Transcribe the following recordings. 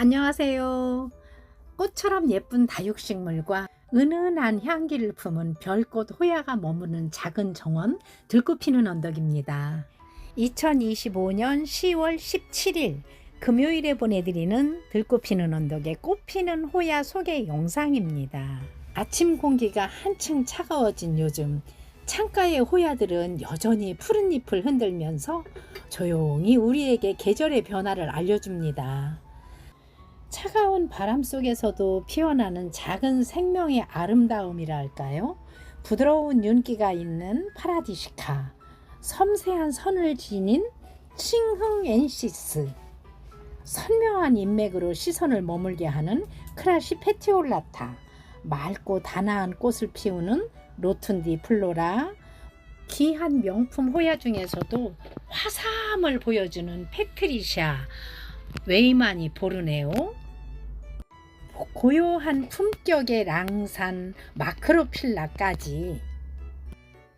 안녕하세요. 꽃처럼 예쁜 다육식물과 은은한 향기를 품은 별꽃 호야가 머무는 작은 정원 들꽃피는 언덕입니다. 2025년 10월 17일 금요일에 보내드리는 들꽃피는 언덕의 꽃피는 호야 소개 영상입니다. 아침 공기가 한층 차가워진 요즘 창가의 호야들은 여전히 푸른 잎을 흔들면서 조용히 우리에게 계절의 변화를 알려줍니다. 차가운 바람 속에서도 피어나는 작은 생명의 아름다움이라 할까요? 부드러운 윤기가 있는 파라디시카, 섬세한 선을 지닌 칭흥엔시스, 선명한 인맥으로 시선을 머물게 하는 크라시 페티올라타, 맑고 단아한 꽃을 피우는 로툰디 플로라, 귀한 명품 호야 중에서도 화사함을 보여주는 페트리샤, 웨이마니 보르네오, 고요한 품격의 랑산 마크로필라까지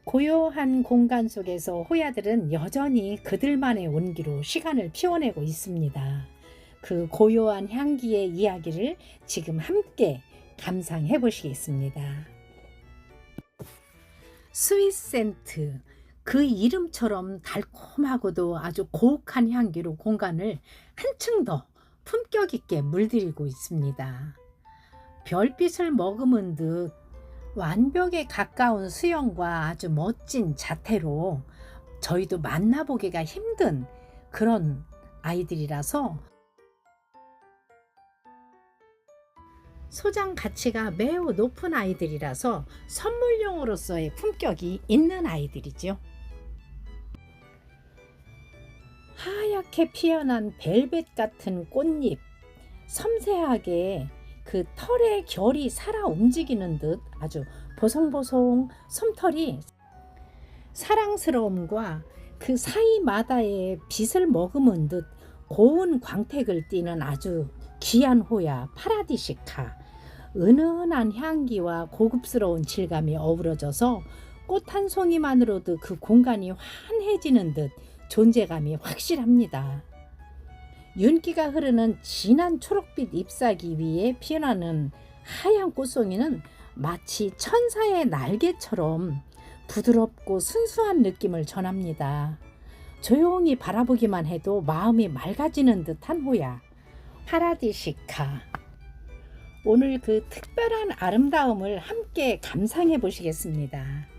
고요한 공간 속에서 호야들은 여전히 그들만의 온기로 시간을 피워내고 있습니다. 그 고요한 향기의 이야기를 지금 함께 감상해 보시겠습니다. 스윗센트, 그 이름처럼 달콤하고도 아주 고혹한 향기로 공간을 한층 더 품격 있게 물들이고 있습니다. 별빛을 머금은 듯 완벽에 가까운 수영과 아주 멋진 자태로 저희도 만나보기가 힘든 그런 아이들이라서 소장 가치가 매우 높은 아이들이라서 선물용으로서의 품격이 있는 아이들이죠. 하얗게 피어난 벨벳 같은 꽃잎, 섬세하게 그 털의 결이 살아 움직이는 듯 아주 보송보송 솜털이 사랑스러움과 그 사이마다의 빛을 머금은 듯 고운 광택을 띠는 아주 귀한 호야 파라디시카, 은은한 향기와 고급스러운 질감이 어우러져서 꽃 한 송이만으로도 그 공간이 환해지는 듯 존재감이 확실합니다. 윤기가 흐르는 진한 초록빛 잎사귀 위에 피어나는 하얀 꽃송이는 마치 천사의 날개처럼 부드럽고 순수한 느낌을 전합니다. 조용히 바라보기만 해도 마음이 맑아지는 듯한 호야 파라디시카. 오늘 그 특별한 아름다움을 함께 감상해 보시겠습니다.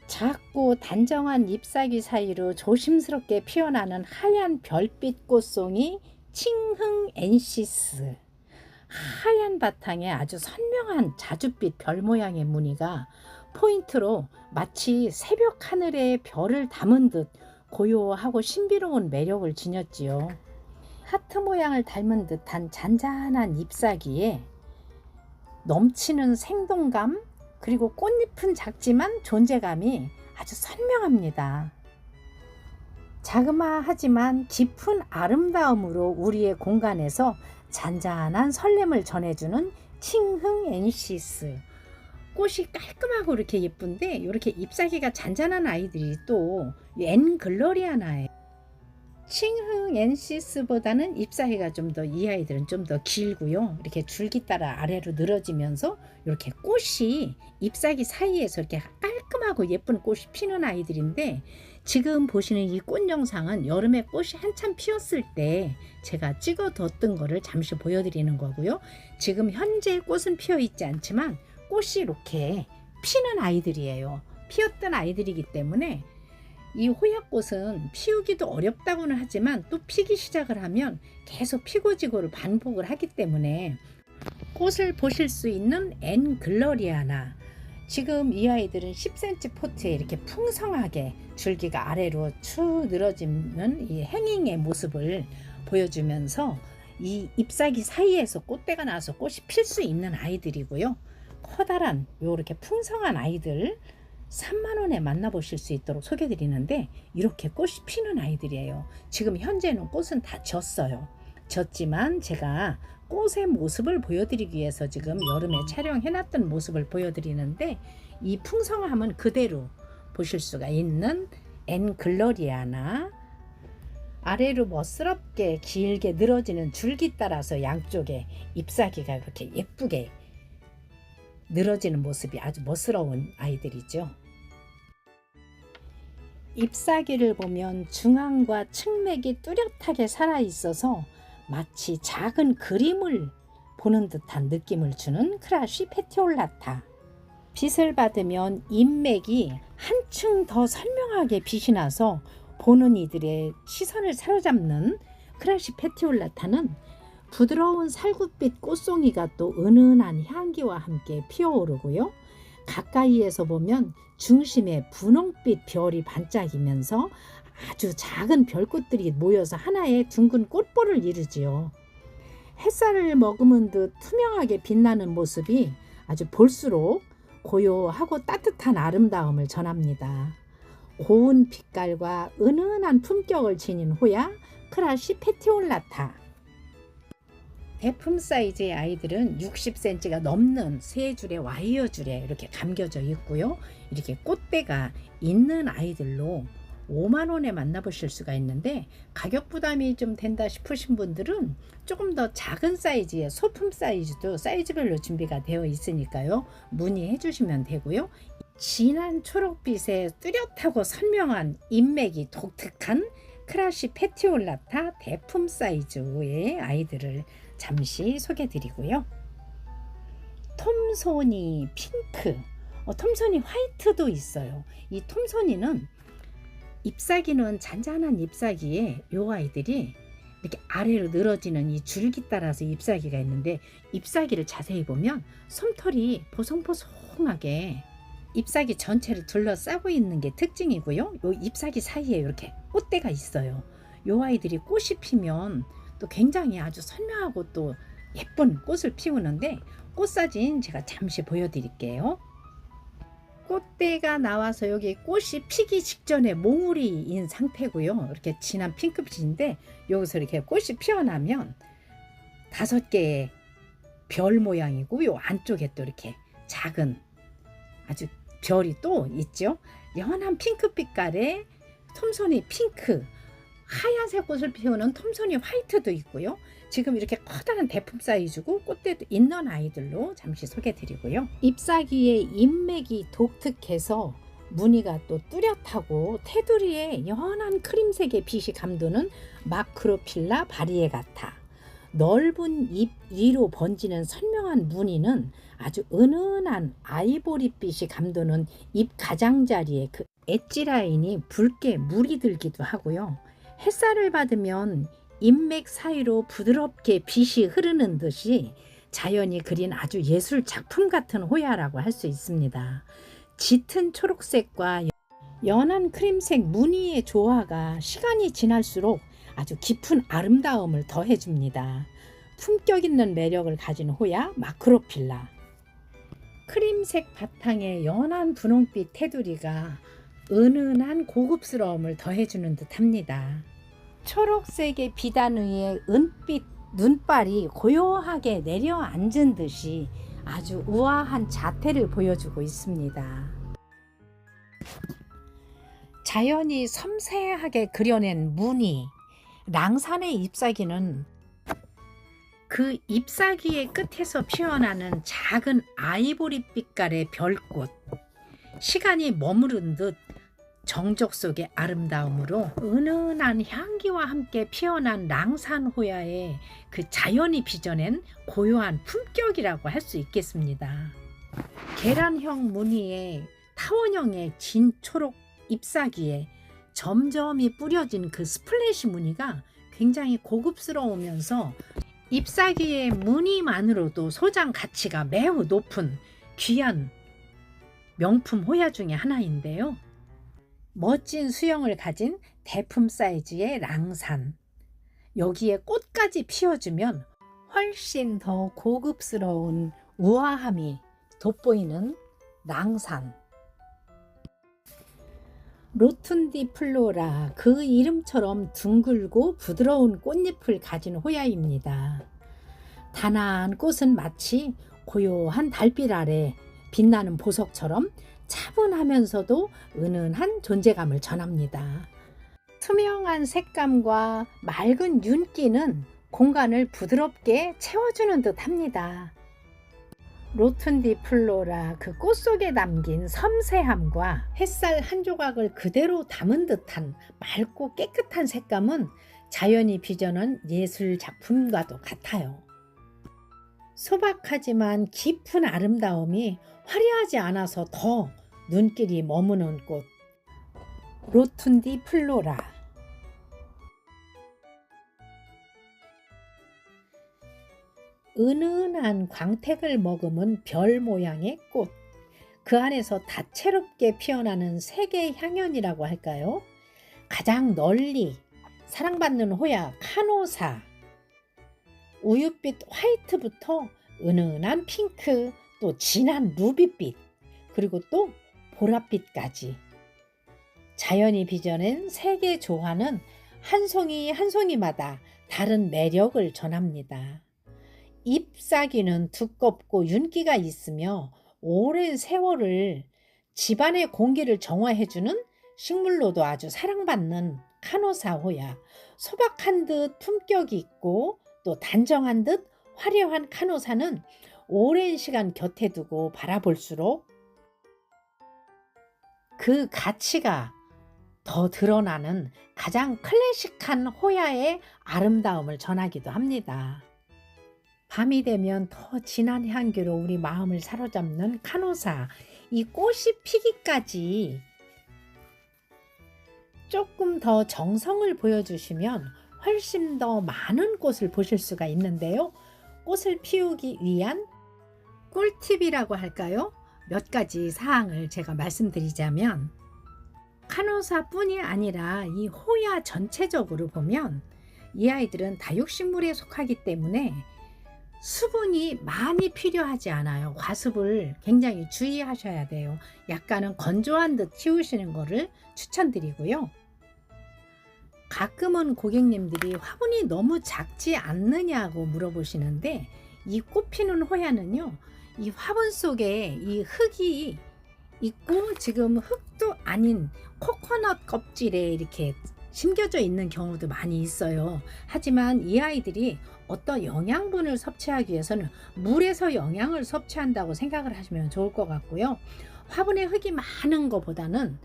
작고 단정한 잎사귀 사이로 조심스럽게 피어나는 하얀 별빛 꽃송이 칭흥엔시스. 하얀 바탕에 아주 선명한 자줏빛 별 모양의 무늬가 포인트로 마치 새벽 하늘에 별을 담은 듯 고요하고 신비로운 매력을 지녔지요. 하트 모양을 닮은 듯한 잔잔한 잎사귀에 넘치는 생동감, 그리고 꽃잎은 작지만 존재감이 아주 선명합니다. 자그마하지만 깊은 아름다움으로 우리의 공간에서 잔잔한 설렘을 전해주는 칭흥엔시스. 꽃이 깔끔하고 이렇게 예쁜데 이렇게 잎사귀가 잔잔한 아이들이 또 엔글로리아나예요. 칭흥엔시스보다는 잎사귀가 좀 더, 이 아이들은 좀 더 길고요. 이렇게 줄기 따라 아래로 늘어지면서 이렇게 꽃이 잎사귀 사이에서 이렇게 깔끔하고 예쁜 꽃이 피는 아이들인데, 지금 보시는 이 꽃 영상은 여름에 꽃이 한참 피었을 때 제가 찍어뒀던 거를 잠시 보여드리는 거고요. 지금 현재 꽃은 피어 있지 않지만 꽃이 이렇게 피는 아이들이에요. 피었던 아이들이기 때문에 이 호야꽃은 피우기도 어렵다고는 하지만 또 피기 시작을 하면 계속 피고 지고를 반복을 하기 때문에 꽃을 보실 수 있는 엔글로리아나, 지금 이 아이들은 10cm 포트에 이렇게 풍성하게 줄기가 아래로 축 늘어지는 이 행잉의 모습을 보여주면서 이 잎사귀 사이에서 꽃대가 나와서 꽃이 필 수 있는 아이들이고요. 커다란 요렇게 풍성한 아이들 3만원에 만나보실 수 있도록 소개드리는데, 이렇게 꽃이 피는 아이들이에요. 지금 현재는 꽃은 다 졌어요. 졌지만 제가 꽃의 모습을 보여드리기 위해서 지금 여름에 촬영해놨던 모습을 보여드리는데, 이 풍성함은 그대로 보실 수가 있는 엔글로리아나, 아래로 멋스럽게 길게 늘어지는 줄기 따라서 양쪽에 잎사귀가 이렇게 예쁘게 늘어지는 모습이 아주 멋스러운 아이들이죠. 잎사귀를 보면 중앙과 측맥이 뚜렷하게 살아있어서 마치 작은 그림을 보는 듯한 느낌을 주는 크라시 페티올라타. 빛을 받으면 잎맥이 한층 더 선명하게 빛이 나서 보는 이들의 시선을 사로잡는 크라시 페티올라타는 부드러운 살구빛 꽃송이가 또 은은한 향기와 함께 피어오르고요. 가까이에서 보면 중심에 분홍빛 별이 반짝이면서 아주 작은 별꽃들이 모여서 하나의 둥근 꽃볼을 이루지요. 햇살을 머금은 듯 투명하게 빛나는 모습이 아주 볼수록 고요하고 따뜻한 아름다움을 전합니다. 고운 빛깔과 은은한 품격을 지닌 호야 크라시 페티올라타. 대품 사이즈의 아이들은 60cm가 넘는 세 줄의 와이어 줄에 이렇게 감겨져 있고요. 이렇게 꽃대가 있는 아이들로 5만 원에 만나보실 수가 있는데, 가격 부담이 좀 된다 싶으신 분들은 조금 더 작은 사이즈의 소품 사이즈도 사이즈별로 준비가 되어 있으니까요. 문의해 주시면 되고요. 진한 초록빛에 뚜렷하고 선명한 잎맥이 독특한 크라시 페티올라타 대품 사이즈의 아이들을 잠시 소개해 드리고요. 톰소니 핑크, 톰소니 화이트도 있어요. 이 톰소니는 잎사귀는 잔잔한 잎사귀에 요 아이들이 이렇게 아래로 늘어지는 이 줄기 따라서 잎사귀가 있는데, 잎사귀를 자세히 보면 솜털이 보송보송하게 잎사귀 전체를 둘러싸고 있는 게 특징이고요. 요 잎사귀 사이에 이렇게 꽃대가 있어요. 요 아이들이 꽃이 피면 또 굉장히 아주 선명하고 또 예쁜 꽃을 피우는데, 꽃사진 제가 잠시 보여드릴게요. 꽃대가 나와서 여기 꽃이 피기 직전에 몽우리인 상태고요. 이렇게 진한 핑크빛인데, 여기서 이렇게 꽃이 피어나면 5개의 별 모양이고, 요 안쪽에 또 이렇게 작은 아주 별이 또 있죠. 연한 핑크빛깔의 톰소니 핑크, 하얀색 꽃을 피우는 톰소니 화이트도 있고요. 지금 이렇게 커다란 대품 사이즈고 꽃대도 있는 아이들로 잠시 소개해 드리고요. 잎사귀의 잎맥이 독특해서 무늬가 또 뚜렷하고 테두리에 연한 크림색의 빛이 감도는 마크로필라 바리에가타. 넓은 잎 위로 번지는 선명한 무늬는 아주 은은한 아이보리빛이 감도는 잎 가장자리에 그 엣지 라인이 붉게 물이 들기도 하고요. 햇살을 받으면 잎맥 사이로 부드럽게 빛이 흐르는 듯이 자연이 그린 아주 예술 작품 같은 호야라고 할 수 있습니다. 짙은 초록색과 연한 크림색 무늬의 조화가 시간이 지날수록 아주 깊은 아름다움을 더해줍니다. 품격 있는 매력을 가진 호야 마크로필라. 크림색 바탕에 연한 분홍빛 테두리가 은은한 고급스러움을 더해주는 듯 합니다. 초록색의 비단 위에 은빛 눈발이 고요하게 내려앉은 듯이 아주 우아한 자태를 보여주고 있습니다. 자연이 섬세하게 그려낸 무늬, 랑산의 잎사귀는 그 잎사귀의 끝에서 피어나는 작은 아이보리 빛깔의 별꽃, 시간이 머무른 듯 정적 속의 아름다움으로 은은한 향기와 함께 피어난 랑산호야의 그 자연이 빚어낸 고요한 품격이라고 할 수 있겠습니다. 계란형 무늬의 타원형의 진초록 잎사귀에 점점이 뿌려진 그 스플래시 무늬가 굉장히 고급스러우면서 잎사귀의 무늬만으로도 소장 가치가 매우 높은 귀한 명품 호야 중에 하나인데요. 멋진 수영을 가진 대품 사이즈의 랑산, 여기에 꽃까지 피워주면 훨씬 더 고급스러운 우아함이 돋보이는 랑산. 로툰디 플로라, 그 이름처럼 둥글고 부드러운 꽃잎을 가진 호야입니다. 단아한 꽃은 마치 고요한 달빛 아래 빛나는 보석처럼 차분하면서도 은은한 존재감을 전합니다. 투명한 색감과 맑은 윤기는 공간을 부드럽게 채워주는 듯 합니다. 로툰디플로라 그 꽃 속에 담긴 섬세함과 햇살 한 조각을 그대로 담은 듯한 맑고 깨끗한 색감은 자연이 빚어낸 예술 작품과도 같아요. 소박하지만 깊은 아름다움이 화려하지 않아서 더 눈길이 머무는 꽃, 로툰디플로라. 은은한 광택을 머금은 별 모양의 꽃, 그 안에서 다채롭게 피어나는 세계 향연이라고 할까요? 가장 널리 사랑받는 호야 카노사, 우윳빛 화이트부터 은은한 핑크, 또 진한 루비빛, 그리고 또 보랏빛까지 자연이 빚어낸 세계 조화는 한 송이 한 송이마다 다른 매력을 전합니다. 잎사귀는 두껍고 윤기가 있으며 오랜 세월을 집안의 공기를 정화해주는 식물로도 아주 사랑받는 카노사 호야. 소박한 듯 품격이 있고 또 단정한 듯 화려한 카노사는 오랜 시간 곁에 두고 바라볼수록 그 가치가 더 드러나는 가장 클래식한 호야의 아름다움을 전하기도 합니다. 밤이 되면 더 진한 향기로 우리 마음을 사로잡는 카노사, 이 꽃이 피기까지 조금 더 정성을 보여주시면 훨씬 더 많은 꽃을 보실 수가 있는데요. 꽃을 피우기 위한 꿀팁이라고 할까요? 몇 가지 사항을 제가 말씀드리자면, 카노사뿐이 아니라 이 호야 전체적으로 보면 이 아이들은 다육식물에 속하기 때문에 수분이 많이 필요하지 않아요. 과습을 굉장히 주의하셔야 돼요. 약간은 건조한 듯 키우시는 것을 추천드리고요. 가끔은 고객님들이 화분이 너무 작지 않느냐고 물어보시는데, 이 꽃 피는 호야는요, 이 화분 속에 이 흙이 있고 지금 흙도 아닌 코코넛 껍질에 이렇게 심겨져 있는 경우도 많이 있어요. 하지만 이 아이들이 어떤 영양분을 섭취하기 위해서는 물에서 영양을 섭취한다고 생각을 하시면 좋을 것 같고요. 화분에 흙이 많은 것보다는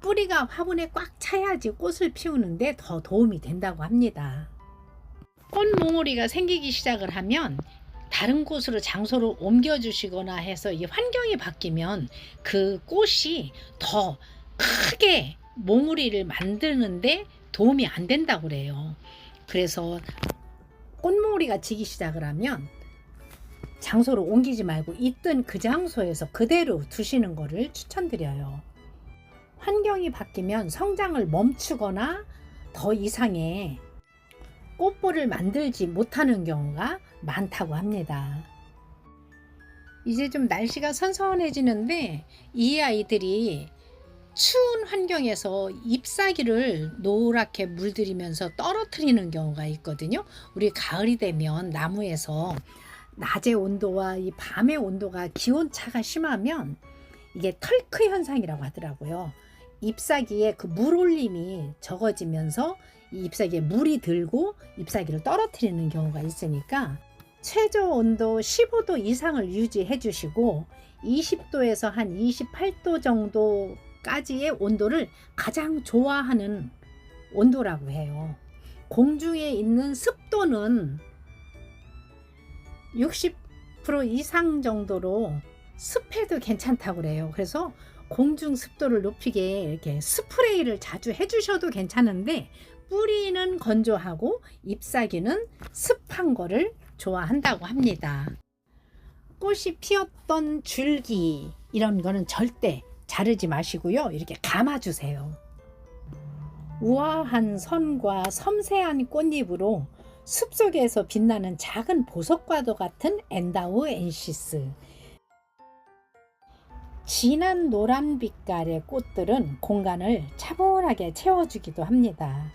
뿌리가 화분에 꽉 차야지 꽃을 피우는데 더 도움이 된다고 합니다. 꽃몽우리가 생기기 시작을 하면 다른 곳으로 장소를 옮겨주시거나 해서 이 환경이 바뀌면 그 꽃이 더 크게 몽우리를 만드는데 도움이 안 된다고 그래요. 그래서 꽃몽우리가 지기 시작을 하면 장소를 옮기지 말고 있던 그 장소에서 그대로 두시는 것을 추천드려요. 환경이 바뀌면 성장을 멈추거나 더 이상의 꽃볼을 만들지 못하는 경우가 많다고 합니다. 이제 좀 날씨가 선선해지는데 이 아이들이 추운 환경에서 잎사귀를 노랗게 물들이면서 떨어뜨리는 경우가 있거든요. 우리 가을이 되면 나무에서 낮의 온도와 이 밤의 온도가 기온차가 심하면 이게 털크 현상이라고 하더라고요. 잎사귀에 그 물올림이 적어지면서 이 잎사귀에 물이 들고 잎사귀를 떨어뜨리는 경우가 있으니까 최저 온도 15도 이상을 유지해 주시고 20도에서 한 28도 정도까지의 온도를 가장 좋아하는 온도라고 해요. 공중에 있는 습도는 60% 이상 정도로 습해도 괜찮다고 그래요. 그래서 공중 습도를 높이게 이렇게 스프레이를 자주 해주셔도 괜찮은데, 뿌리는 건조하고 잎사귀는 습한 거를 좋아한다고 합니다. 꽃이 피었던 줄기 이런 거는 절대 자르지 마시고요. 이렇게 감아주세요. 우아한 선과 섬세한 꽃잎으로 숲속에서 빛나는 작은 보석과도 같은 엔다우 엔시스. 진한 노란 빛깔의 꽃들은 공간을 차분하게 채워주기도 합니다.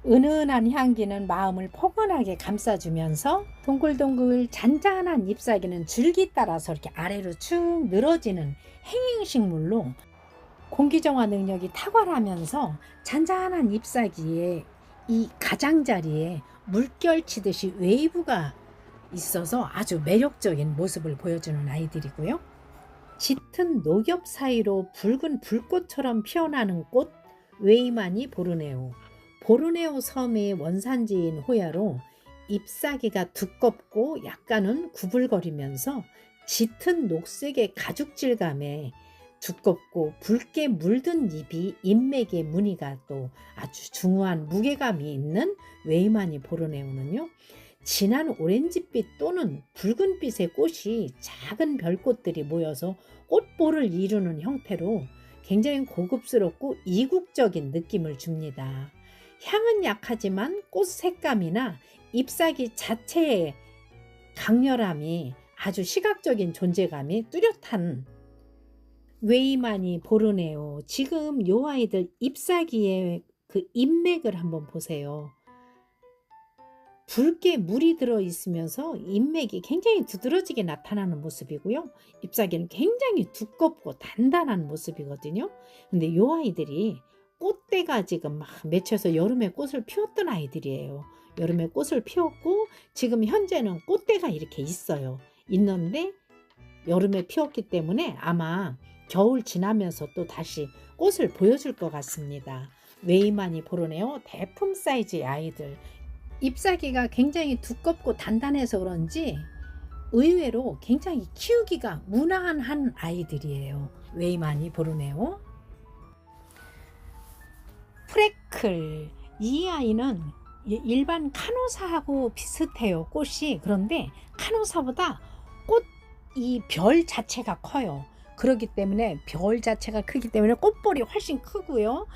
은은한 향기는 마음을 포근하게 감싸주면서 동글동글 잔잔한 잎사귀는 줄기 따라서 이렇게 아래로 쭉 늘어지는 행잉식물로 공기정화 능력이 탁월하면서 잔잔한 잎사귀에 이 가장자리에 물결 치듯이 웨이브가 있어서 아주 매력적인 모습을 보여주는 아이들이고요. 짙은 녹엽 사이로 붉은 불꽃처럼 피어나는 꽃 웨이마니 보르네오. 보르네오 섬의 원산지인 호야로 잎사귀가 두껍고 약간은 구불거리면서 짙은 녹색의 가죽질감에 두껍고 붉게 물든 잎이 잎맥의 무늬가 또 아주 중후한 무게감이 있는 웨이마니 보르네오는요, 진한 오렌지빛 또는 붉은빛의 꽃이 작은 별꽃들이 모여서 꽃볼을 이루는 형태로 굉장히 고급스럽고 이국적인 느낌을 줍니다. 향은 약하지만 꽃 색감이나 잎사귀 자체의 강렬함이 아주 시각적인 존재감이 뚜렷한 웨이마니 보르네오. 지금 요 아이들 잎사귀의 그 잎맥을 한번 보세요. 붉게 물이 들어 있으면서 잎맥이 굉장히 두드러지게 나타나는 모습이고요. 잎사귀는 굉장히 두껍고 단단한 모습이거든요. 근데 요 아이들이 꽃대가 지금 막 맺혀서 여름에 꽃을 피웠던 아이들이에요. 여름에 꽃을 피웠고 지금 현재는 꽃대가 이렇게 있는데 여름에 피웠기 때문에 아마 겨울 지나면서 또 다시 꽃을 보여줄 것 같습니다. 웨이마니 보르네오 대품 사이즈의 아이들. 잎사귀가 굉장히 두껍고 단단해서 그런지 의외로 굉장히 키우기가 무난한 아이들이에요. 웨이마니 보르네오. 프레클. 이 아이는 일반 카노사하고 비슷해요. 꽃이. 그런데 카노사보다 꽃 이 별 자체가 커요. 그렇기 때문에 별 자체가 크기 때문에 꽃볼이 훨씬 크고요.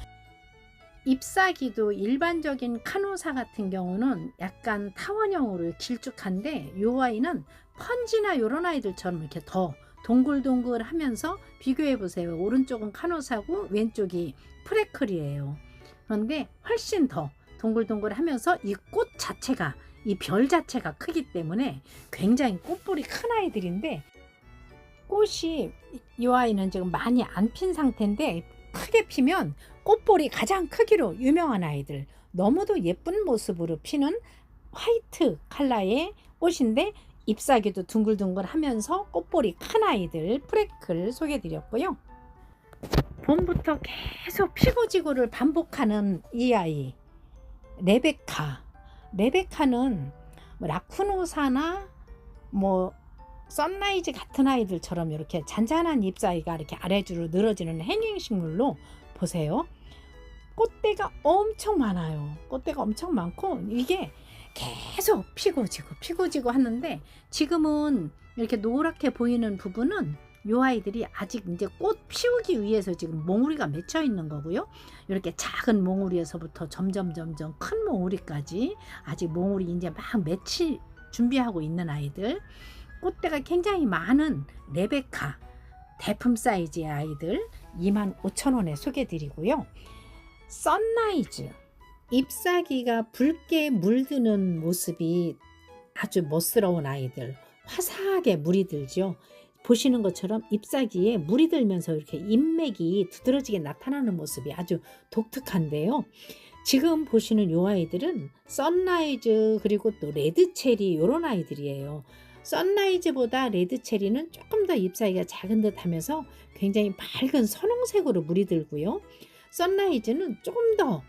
잎사귀도 일반적인 카노사 같은 경우는 약간 타원형으로 길쭉한데 이 아이는 펀지나 이런 아이들처럼 이렇게 더 동글동글하면서 비교해 보세요. 오른쪽은 카노사고 왼쪽이 프레클이에요. 그런데 훨씬 더 동글동글하면서 이 꽃 자체가 이 별 자체가 크기 때문에 굉장히 꽃볼이 큰 아이들인데 꽃이 이 아이는 지금 많이 안 핀 상태인데 크게 피면 꽃볼이 가장 크기로 유명한 아이들, 너무도 예쁜 모습으로 피는 화이트 컬러의 꽃인데 잎사귀도 둥글둥글하면서 꽃볼이 큰 아이들 프레클 소개드렸고요. 봄부터 계속 피고 지고를 반복하는 이 아이 레베카. 레베카는 라쿠노사나 선라이즈 같은 아이들처럼 이렇게 잔잔한 잎사귀가 이렇게 아래주로 늘어지는 행행식물로 보세요. 꽃대가 엄청 많아요. 꽃대가 엄청 많고 이게 계속 피고 지고 하는데 지금은 이렇게 노랗게 보이는 부분은 이 아이들이 아직 이제 꽃 피우기 위해서 지금 몽우리가 맺혀 있는 거고요. 이렇게 작은 몽우리에서부터 점점 큰 몽우리까지 아직 몽우리 이제 막 맺힐 준비하고 있는 아이들. 꽃대가 굉장히 많은 레베카 대품 사이즈의 아이들 25,000원에 소개드리고요. 선라이즈. 잎사귀가 붉게 물드는 모습이 아주 멋스러운 아이들. 화사하게 물이 들죠. 보시는 것처럼 잎사귀에 물이 들면서 이렇게 잎맥이 두드러지게 나타나는 모습이 아주 독특한데요. 지금 보시는 이 아이들은 선라이즈 그리고 또 레드체리 이런 아이들이에요. 선라이즈보다 레드체리는 조금 더 잎사귀가 작은 듯 하면서 굉장히 밝은 선홍색으로 물이 들고요. 선라이즈는 조금 더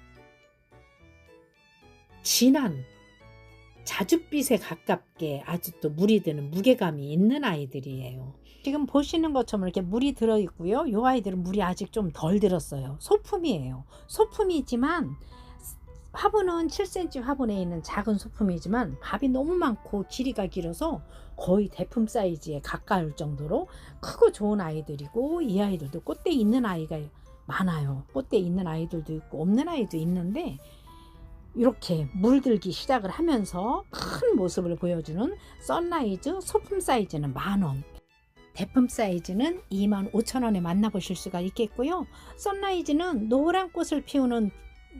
진한 자줏빛에 가깝게 아주 또 물이 드는 무게감이 있는 아이들이에요. 지금 보시는 것처럼 이렇게 물이 들어있고요. 이 아이들은 물이 아직 좀 덜 들었어요. 소품이에요. 소품이지만 화분은 7cm 화분에 있는 작은 소품이지만 밥이 너무 많고 길이가 길어서 거의 대품 사이즈에 가까울 정도로 크고 좋은 아이들이고 이 아이들도 꽃대 있는 아이가 많아요. 꽃대 있는 아이들도 있고 없는 아이도 있는데 이렇게 물들기 시작을 하면서 큰 모습을 보여주는 선라이즈 소품 사이즈는 10,000원, 대품 사이즈는 25,000원에 만나보실 수가 있겠고요. 선라이즈는 노란 꽃을 피우는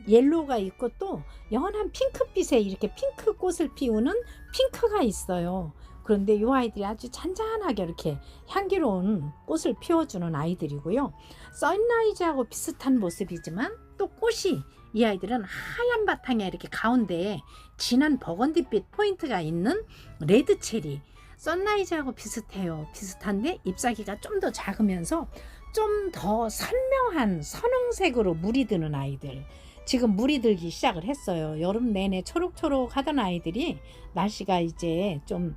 옐로우가 있고 또 연한 핑크빛에 이렇게 핑크 꽃을 피우는 핑크가 있어요. 그런데 이 아이들이 아주 잔잔하게 이렇게 향기로운 꽃을 피워주는 아이들이고요. 선라이즈하고 비슷한 모습이지만 또 꽃이, 이 아이들은 하얀 바탕에 이렇게 가운데에 진한 버건디빛 포인트가 있는 레드 체리. 선라이즈하고 비슷해요. 비슷한데 잎사귀가 좀 더 작으면서 좀 더 선명한 선홍색으로 물이 드는 아이들. 지금 물이 들기 시작을 했어요. 여름 내내 초록초록 하던 아이들이 날씨가 이제 좀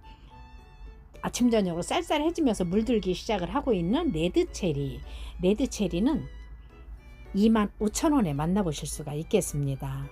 아침 저녁으로 쌀쌀해지면서 물들기 시작을 하고 있는 레드체리. 레드체리는 25,000원에 만나보실 수가 있겠습니다.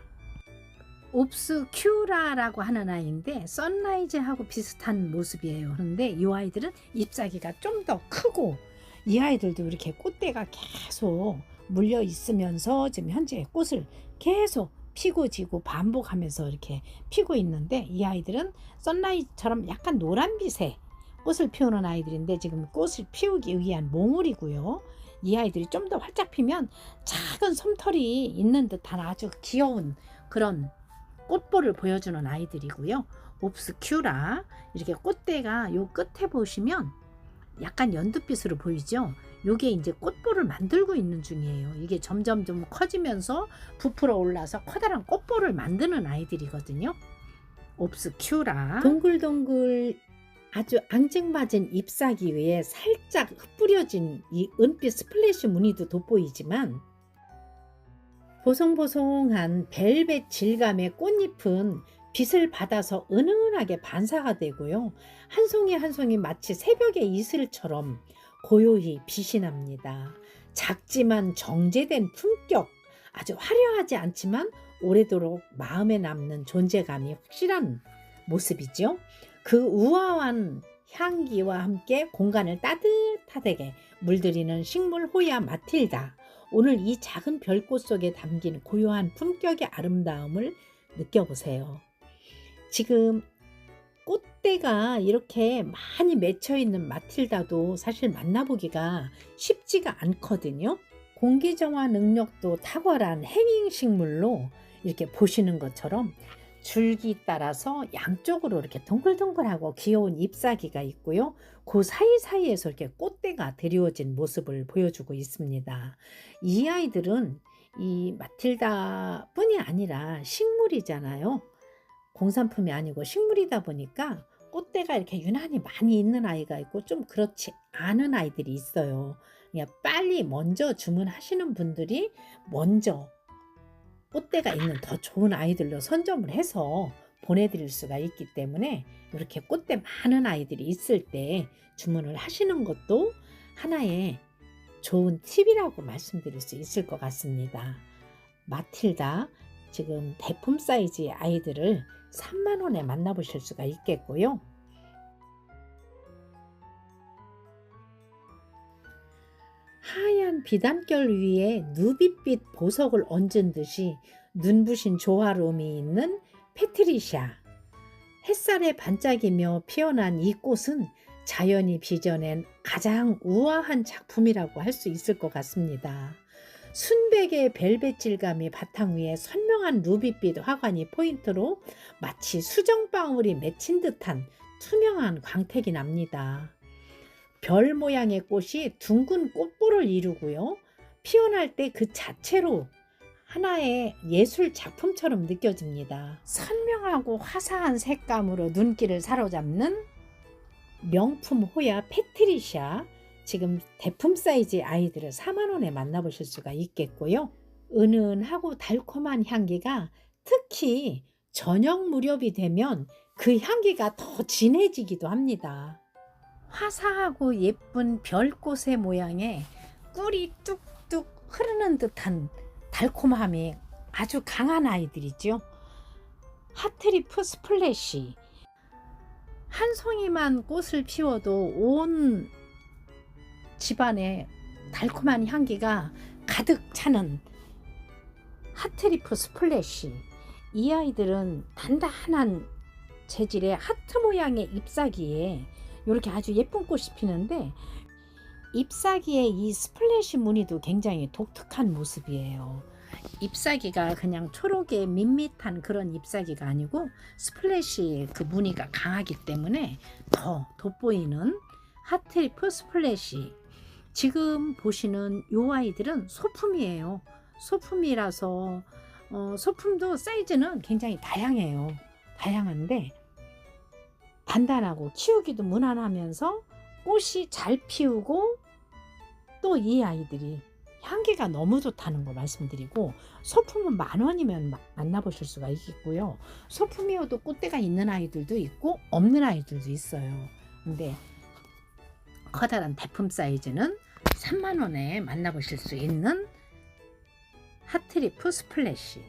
옵스큐라라고 하는 아이인데 선라이즈하고 비슷한 모습이에요. 그런데 이 아이들은 잎사귀가 좀 더 크고, 이 아이들도 이렇게 꽃대가 계속 물려 있으면서 지금 현재 꽃을 계속 피고 지고 반복하면서 이렇게 피고 있는데, 이 아이들은 선라이즈처럼 약간 노란빛의 꽃을 피우는 아이들인데 지금 꽃을 피우기 위한 몽울이고요. 이 아이들이 좀 더 활짝 피면 작은 솜털이 있는 듯한 아주 귀여운 그런 꽃볼을 보여주는 아이들이고요. 옵스큐라, 이렇게 꽃대가 요 끝에 보시면 약간 연두빛으로 보이죠. 요게 이제 꽃볼을 만들고 있는 중이에요. 이게 점점 좀 커지면서 부풀어 올라서 커다란 꽃볼을 만드는 아이들이거든요. 옵스큐라. 동글동글 아주 앙증맞은 잎사귀 위에 살짝 흩뿌려진 이 은빛 스플래시 무늬도 돋보이지만, 보송보송한 벨벳 질감의 꽃잎은 빛을 받아서 은은하게 반사가 되고요. 한 송이 한 송이 마치 새벽의 이슬처럼 고요히 빛이 납니다. 작지만 정제된 품격, 아주 화려하지 않지만 오래도록 마음에 남는 존재감이 확실한 모습이죠. 그 우아한 향기와 함께 공간을 따뜻하게 물들이는 식물 호야 마틸다. 오늘 이 작은 별꽃 속에 담긴 고요한 품격의 아름다움을 느껴보세요. 지금 꽃대가 이렇게 많이 맺혀 있는 마틸다도 사실 만나보기가 쉽지가 않거든요. 공기정화 능력도 탁월한 행잉 식물로 이렇게 보시는 것처럼 줄기 따라서 양쪽으로 이렇게 동글동글하고 귀여운 잎사귀가 있고요. 그 사이사이에서 이렇게 꽃대가 드리워진 모습을 보여주고 있습니다. 이 아이들은 이 마틸다 뿐이 아니라 식물이잖아요. 공산품이 아니고 식물이다 보니까 꽃대가 이렇게 유난히 많이 있는 아이가 있고 좀 그렇지 않은 아이들이 있어요. 그냥 빨리 먼저 주문하시는 분들이 먼저 꽃대가 있는 더 좋은 아이들로 선점을 해서 보내드릴 수가 있기 때문에 이렇게 꽃대 많은 아이들이 있을 때 주문을 하시는 것도 하나의 좋은 팁이라고 말씀드릴 수 있을 것 같습니다. 마틸다 지금 대품 사이즈의 아이들을 30,000원에 만나보실 수가 있겠고요. 하얀 비단결 위에 누비빛 보석을 얹은 듯이 눈부신 조화로움이 있는 페트리샤. 햇살에 반짝이며 피어난 이 꽃은 자연이 빚어낸 가장 우아한 작품이라고 할 수 있을 것 같습니다. 순백의 벨벳 질감이 바탕 위에 선명한 루비빛 화관이 포인트로 마치 수정방울이 맺힌 듯한 투명한 광택이 납니다. 별 모양의 꽃이 둥근 꽃볼을 이루고요. 피어날 때 그 자체로 하나의 예술 작품처럼 느껴집니다. 선명하고 화사한 색감으로 눈길을 사로잡는 명품 호야 페트리샤. 지금 대품 사이즈 아이들을 40,000원에 만나보실 수가 있겠고요. 은은하고 달콤한 향기가 특히 저녁 무렵이 되면 그 향기가 더 진해지기도 합니다. 화사하고 예쁜 별꽃의 모양에 꿀이 뚝뚝 흐르는 듯한 달콤함이 아주 강한 아이들이죠. 하트리프 스플래시. 한 송이만 꽃을 피워도 온 집안에 달콤한 향기가 가득 차는 하트리프 스플래시. 이 아이들은 단단한 재질의 하트 모양의 잎사귀에 이렇게 아주 예쁜 꽃이 피는데, 잎사귀의 이 스플래시 무늬도 굉장히 독특한 모습이에요. 잎사귀가 그냥 초록의 밋밋한 그런 잎사귀가 아니고 스플래시 그 무늬가 강하기 때문에 더 돋보이는 핫트리프 스플래시. 지금 보시는 요 아이들은 소품이에요. 소품이라서 소품도 사이즈는 굉장히 다양해요. 다양한데 간단하고 키우기도 무난하면서 꽃이 잘 피우고 또 이 아이들이 향기가 너무 좋다는 거 말씀드리고, 소품은 10,000원이면 만나보실 수가 있겠고요. 소품이어도 꽃대가 있는 아이들도 있고 없는 아이들도 있어요. 근데 커다란 대품 사이즈는 30,000원에 만나보실 수 있는 핫트리프 스플래시.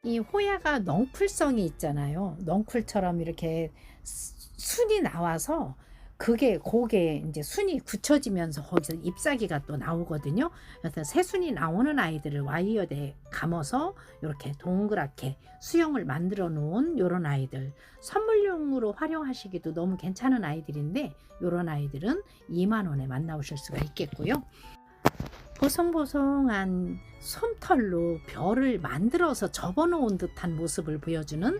이 호야가 넝쿨성이 있잖아요. 넝쿨처럼 이렇게 순이 나와서 고게 이제 순이 굳혀지면서 거기서 잎사귀가 또 나오거든요. 그래서 새순이 나오는 아이들을 와이어에 감아서 이렇게 동그랗게 수영을 만들어 놓은 이런 아이들, 선물용으로 활용하시기도 너무 괜찮은 아이들인데, 이런 아이들은 20,000원에 만나보실 수가 있겠고요. 보송보송한 솜털로 별을 만들어서 접어놓은 듯한 모습을 보여주는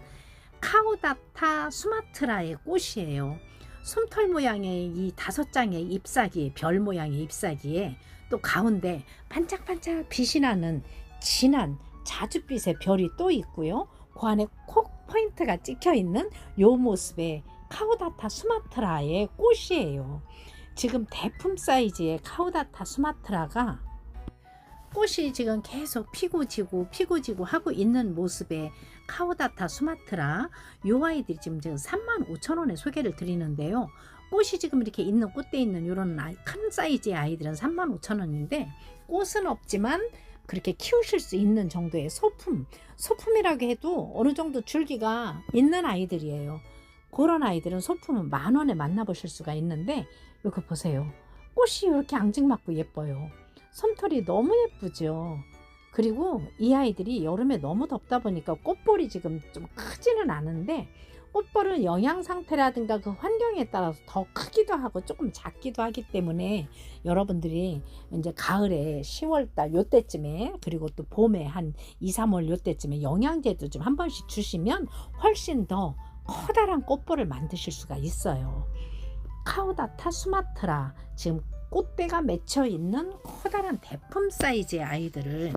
카오다타 수마트라의 꽃이에요. 솜털 모양의 이 5장의 잎사귀, 별 모양의 잎사귀에 또 가운데 반짝반짝 빛이 나는 진한 자줏빛의 별이 또 있고요. 그 안에 콕 포인트가 찍혀 있는 요 모습의 카오다타 수마트라의 꽃이에요. 지금 대품 사이즈의 카오다타 수마트라가 꽃이 지금 계속 피고 지고 하고 있는 모습의 카오다타 수마트라, 요 아이들이 지금 35,000원에 소개를 드리는데요. 꽃이 지금 이렇게 있는 꽃대 있는 이런 큰 사이즈의 아이들은 35,000원인데 꽃은 없지만 그렇게 키우실 수 있는 정도의 소품이라고 해도 어느 정도 줄기가 있는 아이들이에요. 그런 아이들은 소품은 10,000원에 만나보실 수가 있는데, 이거 보세요. 꽃이 이렇게 앙증맞고 예뻐요. 솜털이 너무 예쁘죠. 그리고 이 아이들이 여름에 너무 덥다 보니까 꽃볼이 지금 좀 크지는 않은데, 꽃볼은 영양 상태라든가 그 환경에 따라서 더 크기도 하고 조금 작기도 하기 때문에 여러분들이 이제 가을에 10월달 요때쯤에, 그리고 또 봄에 한 2, 3월 요때쯤에 영양제도 좀 한 번씩 주시면 훨씬 더 커다란 꽃볼을 만드실 수가 있어요. 카오다타 수마트라, 지금 꽃대가 맺혀 있는 커다란 대품 사이즈의 아이들을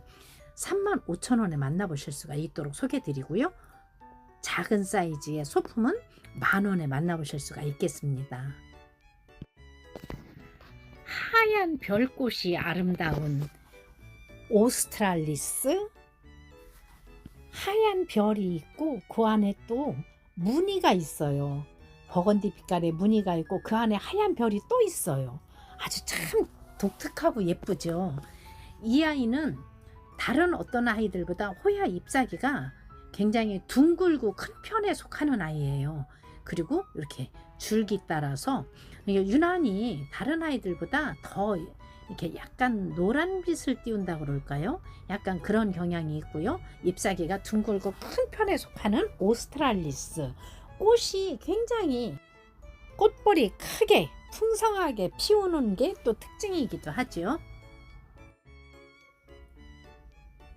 35,000원에 만나보실 수가 있도록 소개드리고요. 작은 사이즈의 소품은 10,000원에 만나보실 수가 있겠습니다. 하얀 별꽃이 아름다운 오스트랄리스, 하얀 별이 있고 그 안에 또 무늬가 있어요. 버건디 빛깔의 무늬가 있고 그 안에 하얀 별이 또 있어요. 아주 참 독특하고 예쁘죠. 이 아이는 다른 어떤 아이들보다 호야 잎사귀가 굉장히 둥글고 큰 편에 속하는 아이예요. 그리고 이렇게 줄기 따라서 유난히 다른 아이들보다 더 이렇게 약간 노란빛을 띄운다 그럴까요? 약간 그런 경향이 있고요. 잎사귀가 둥글고 큰 편에 속하는 오스트랄리스. 꽃이 굉장히 꽃볼이 크게 풍성하게 피우는 게 또 특징이기도 하죠.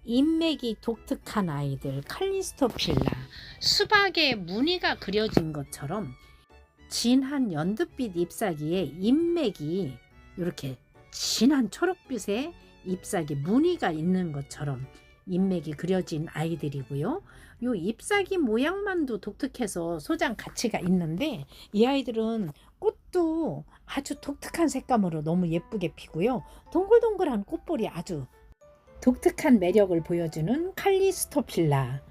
인맥이 독특한 아이들 칼리스토필라, 수박에 무늬가 그려진 것처럼 진한 연두빛 잎사귀에 인맥이 이렇게 진한 초록빛의 잎사귀 무늬가 있는 것처럼 인맥이 그려진 아이들이고요. 요 잎사귀 모양만도 독특해서 소장 가치가 있는데, 이 아이들은 꽃도 아주 독특한 색감으로 너무 예쁘게 피고요. 동글동글한 꽃볼이 아주 독특한 매력을 보여주는 칼리스토필라.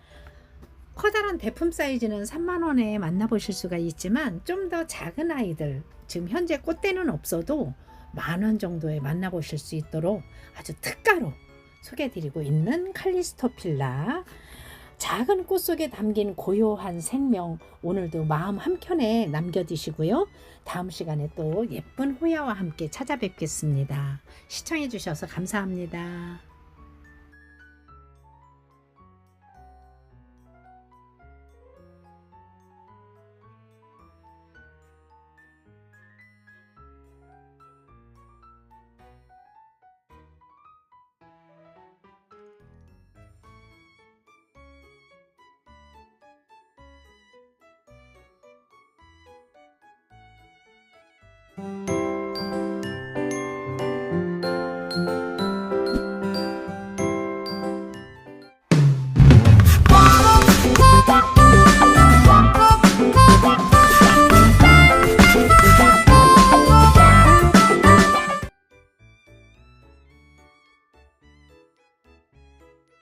커다란 대품 사이즈는 30,000원에 만나보실 수가 있지만, 좀 더 작은 아이들, 지금 현재 꽃대는 없어도 10,000원 정도에 만나보실 수 있도록 아주 특가로 소개해드리고 있는 칼리스토필라. 작은 꽃 속에 담긴 고요한 생명, 오늘도 마음 한켠에 남겨두시고요. 다음 시간에 또 예쁜 호야와 함께 찾아뵙겠습니다. 시청해 주셔서 감사합니다. 네.